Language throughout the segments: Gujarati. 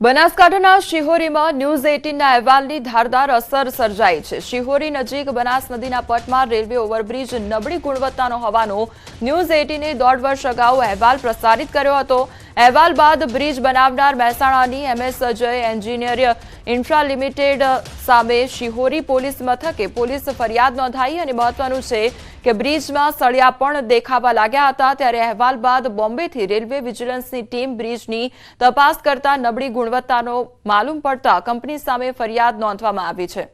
બનાસકાંઠાના શિહોરીમાં ન્યૂઝ 18ના અહેવાલની ધારદાર અસર સર્જાઈ છે। શિહોરી નજીક બનાસ નદીના પટમાં રેલવે ઓવરબ્રિજ નબળી ગુણવત્તાનો હોવાનો ન્યૂઝ 18એ 1.5 વર્ષ અગાઉ અહેવાલ પ્રસારિત કર્યો હતો। અહેવાલ બાદ બ્રિજ બનાવનાર મહેસાણાની MS Ajay engineer infra limited સામે શિહોરી પોલીસ મથકે પોલીસ ફરિયાદ નોંધાઈ અને મહત્વનું છે કે બ્રિજમાં સળિયા પણ દેખાવા લાગ્યા હતા। ત્યારે અહેવાલ બાદ બોમ્બેથી રેલવે વિજિલન્સની ટીમ બ્રિજની તપાસ કરતા નબળી ગુણવત્તાનો માલુમ પડતા કંપની સામે ફરિયાદ નોંધવામાં આવી છે।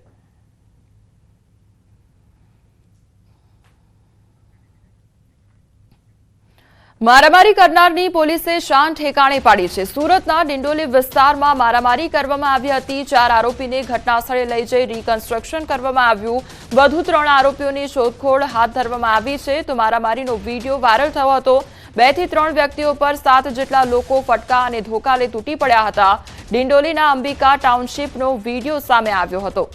મારામારી કરનારની પોલીસે શાન ઠેકાણે પાડી છે। સુરતના ડિંડોલી વિસ્તારમાં મારામારી કરવામાં આવી હતી। 4 આરોપીને ઘટનાસ્થળે લઈ જઈ રિકન્સ્ટ્રક્શન કરવામાં આવ્યું। વધુ 3 આરોપીઓની શોધખોળ હાથ ધરવામાં આવી છે। તો મારામારીનો વીડિયો વાયરલ થયો હતો। 2 થી 3 વ્યક્તિઓ પર 7 જેટલા લોકો ફટકા અને ધોકાલે તૂટી પડ્યા હતા। ડિંડોલીના અંબિકા ટાઉનશીપનો વીડિયો સામે આવ્યો હતો।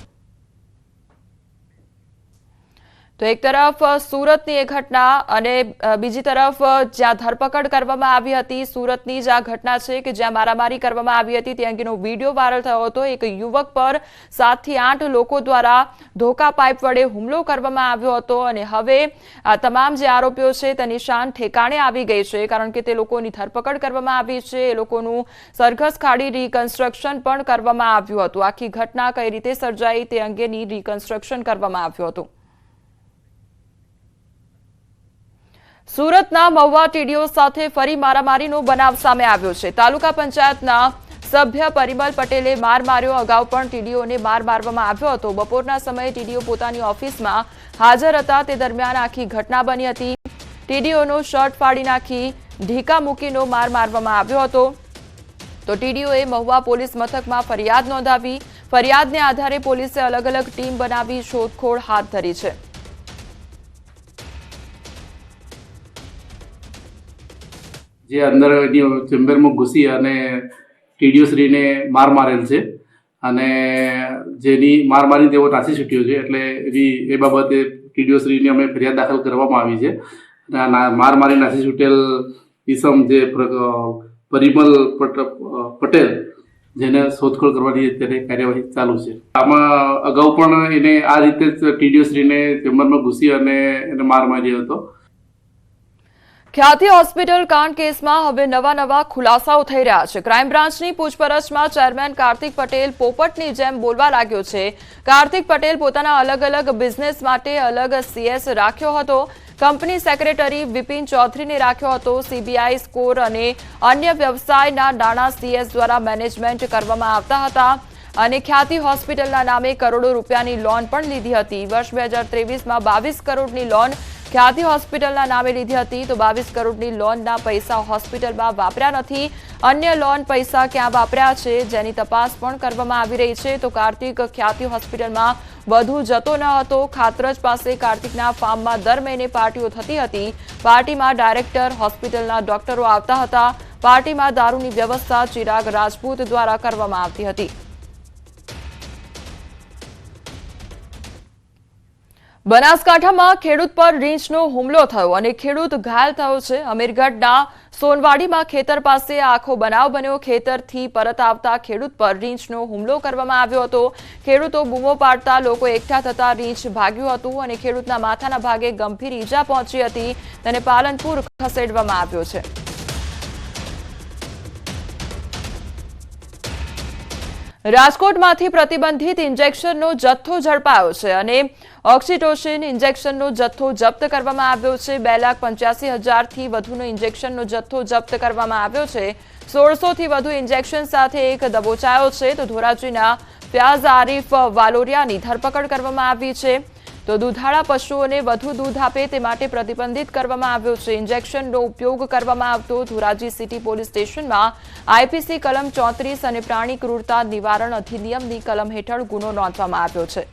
તો એક તરફ સુરતની એ ઘટના અને બીજી તરફ જ્યાં ધરપકડ કરવામાં આવી હતી સુરતની જ આ ઘટના છે કે જ્યાં મારામારી કરવામાં આવી હતી તે અંગેનો વીડિયો વાયરલ થયો હતો। એક યુવક પર 7 થી 8 લોકો દ્વારા ધોકા પાઇપ વડે હુમલો કરવામાં આવ્યો હતો અને હવે આ તમામ જે આરોપીઓ છે તેની શાન ઠેકાણે આવી ગઈ છે કારણ કે તે લોકોની ધરપકડ કરવામાં આવી છે। એ લોકોનું સરઘસ ખાડી રિકન્સ્ટ્રક્શન પણ કરવામાં આવ્યું હતું। આખી ઘટના કઈ રીતે સર્જાઈ તે અંગેની રિકન્સ્ટ્રક્શન કરવામાં આવ્યું હતું। સુરતના મહુવા ટીડીઓ સાથે ફરી મારામારીનો બનાવ સામે આવ્યો છે। તાલુકા પંચાયતના સભ્ય પરિમલ પટેલે માર માર્યો। અગાઉ પણ ટીડીઓને માર મારવામાં આવ્યો હતો। બપોરના સમયે ટીડીઓ પોતાની ઓફિસમાં હાજર હતા તે દરમિયાન આખી ઘટના બની હતી। ટીડીઓનો શર્ટ ફાડી નાખી ઢીકા મૂકીનો માર મારવામાં આવ્યો હતો। તો ટીડીઓએ મહુવા પોલીસ મથકમાં ફરિયાદ નોંધાવી। ફરિયાદને આધારે પોલીસે અલગ અલગ ટીમ બનાવી શોધખોળ હાથ ધરી છે। જે અંદર ચેમ્બરમાં ઘૂસી અને ટીડીઓશ્રીને માર મારેલ છે અને જેની માર મારી તેઓ નાસી છૂટ્યો છે એટલે એ બાબતે ટીડીઓશ્રીની અમે ફરિયાદ દાખલ કરવામાં આવી છે। માર મારી નાસી છૂટેલ ઈસમ જે પરિમલ પટેલ જેને શોધખોળ કરવાની અત્યારે કાર્યવાહી ચાલુ છે। આમાં અગાઉ પણ એને આ રીતે જ ટીડીઓશ્રીને ચેમ્બરમાં ઘૂસી અને એને માર માર્યો હતો। ખ્યાતિ હોસ્પિટલ કાંડ કેસમાં હવે નવા ખુલાસાઓ થઈ રહ્યા છે। ક્રાઇમ બ્રાન્ચની પૂછપરછમાં ચેરમેન કાર્તિક પટેલ પોપટની જેમ બોલવા લાગ્યો છે। કાર્તિક પટેલ પોતાના અલગ બિઝનેસ માટે અલગ CS રાખ્યો હતો। કંપની સેક્રેટરી વિપિન ચૌધરીને રાખ્યો હતો। CBI સ્કોર અને અન્ય વ્યવસાયના નાણાં CS દ્વારા મેનેજમેન્ટ કરવામાં આવતા હતા અને ખ્યાતિ હોસ્પિટલના નામે કરોડો રૂપિયાની લોન પણ લીધી હતી। વર્ષ 2023માં 22 કરોડની લોન ખ્યાતિ હોસ્પિટલના નામે લીધી હતી। તો 22 કરોડની લોનના પૈસા હોસ્પિટલમાં વાપર્યા નથી। અન્ય લોન પૈસા ક્યાં વાપર્યા છે જેની તપાસ પણ કરવામાં આવી રહી છે। તો કાર્તિક ખ્યાતિ હોસ્પિટલમાં વધુ જતો ન હતો। ખાતરજ પાસે કાર્તિકના ફાર્મમાં દર મહિને પાર્ટીઓ થતી હતી। પાર્ટીમાં ડાયરેક્ટર હોસ્પિટલના ડોક્ટરો આવતા હતા। પાર્ટીમાં દારૂની વ્યવસ્થા ચિરાગ રાજપૂત દ્વારા કરવામાં આવતી હતી। બનાસકાંઠામાં ખેડૂત પર રીંછનો હુમલો થયો અને ખેડૂત ઘાયલ થયો છે। અમીરગઢના સોનવાડીમાં ખેતર પાસે આખો બનાવ બન્યો। ખેતરથી પરત આવતા ખેડૂત પર રીંછનો હુમલો કરવામાં આવ્યો હતો। ખેડૂતો બૂમો પાડતા લોકો એકઠા થતા રીંછ ભાગ્યું હતું અને ખેડૂતના માથાના ભાગે ગંભીર ઈજા પહોંચી હતી। તેને પાલનપુર ખસેડવામાં આવ્યો છે। રાજકોટમાંથી પ્રતિબંધિત ઇન્જેક્શનનો જથ્થો ઝડપાયો છે અને ઓક્સિટોસિન ઇન્જેક્શનનો જથ્થો જપ્ત કરવામાં આવ્યો છે। 2,85,000 થી વધુનો ઇન્જેક્શનનો જથ્થો જપ્ત કરવામાં આવ્યો છે। 1600 થી વધુ ઇન્જેક્શન સાથે એક દબોચાયો છે। તો ધોરાજીના ફયાઝ આરીફ વાલોરિયાની ધરપકડ કરવામાં આવી છે। તો દૂધાળા પશુઓને વધુ દૂધ આપે તે માટે પ્રતિબંધિત કરવામાં આવ્યો છે। ઇન્જેક્શનનો ઉપયોગ કરવામાં આવતો ધોરાજી સિટી પોલીસ સ્ટેશનમાં IPC કલમ 34 અને પ્રાણી ક્રૂરતા નિવારણ અધિનિયમની કલમ હેઠળ ગુનો નોંધવામાં આવ્યો છે।